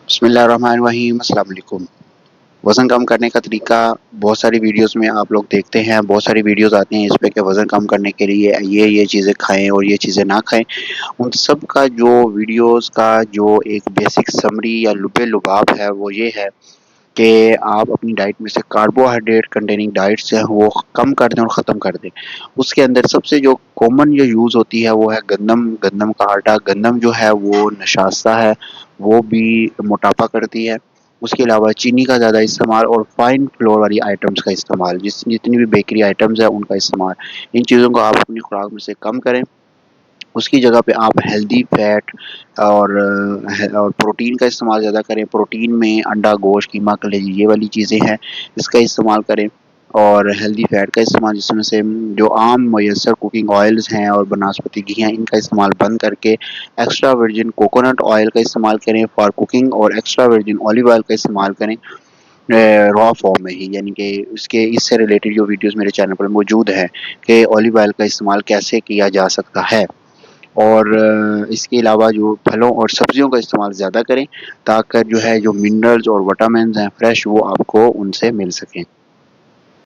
بسم اللہ الرحمن الرحیم، السلام علیکم۔ وزن کم کرنے کا طریقہ بہت ساری ویڈیوز میں آپ لوگ دیکھتے ہیں، بہت ساری ویڈیوز آتی ہیں اس پہ کہ وزن کم کرنے کے لیے یہ چیزیں کھائیں اور یہ چیزیں نہ کھائیں۔ ان سب کا جو ویڈیوز کا جو ایک بیسک سمری یا لب لباب ہے وہ یہ ہے کہ آپ اپنی ڈائٹ میں سے کاربوہائیڈریٹ کنٹیننگ ڈائٹس ہیں وہ کم کر دیں اور ختم کر دیں۔ اس کے اندر سب سے جو کامن جو یوز ہوتی ہے وہ ہے گندم کا آٹا۔ گندم جو ہے وہ نشاستہ ہے، وہ بھی موٹاپا کرتی ہے۔ اس کے علاوہ چینی کا زیادہ استعمال اور فائن فلور والی آئٹمس کا استعمال، جتنی بھی بیکری آئٹمس ہیں ان کا استعمال، ان چیزوں کو آپ اپنی خوراک میں سے کم کریں۔ اس کی جگہ پہ آپ ہیلدی فیٹ اور پروٹین کا استعمال زیادہ کریں۔ پروٹین میں انڈا، گوشت، قیمہ، کلیجی، یہ والی چیزیں ہیں، اس کا استعمال کریں۔ اور ہیلدی فیٹ کا استعمال، جس میں سے جو عام میسر کوکنگ آئلز ہیں اور بناسپتی گھی ہیں ان کا استعمال بند کر کے ایکسٹرا ورجن کوکونٹ آئل کا استعمال کریں فار کوکنگ، اور ایکسٹرا ورجن اولیو آئل کا استعمال کریں را فارم میں ہی، یعنی کہ اس سے ریلیٹڈ جو ویڈیوز میرے چینل پر موجود ہیں کہ اولیو آئل کا استعمال کیسے کیا جا سکتا ہے۔ اور اس کے علاوہ جو پھلوں اور سبزیوں کا استعمال زیادہ کریں تاکہ جو ہے جو منرلز اور وٹامنز ہیں فریش وہ آپ کو ان سے مل سکیں۔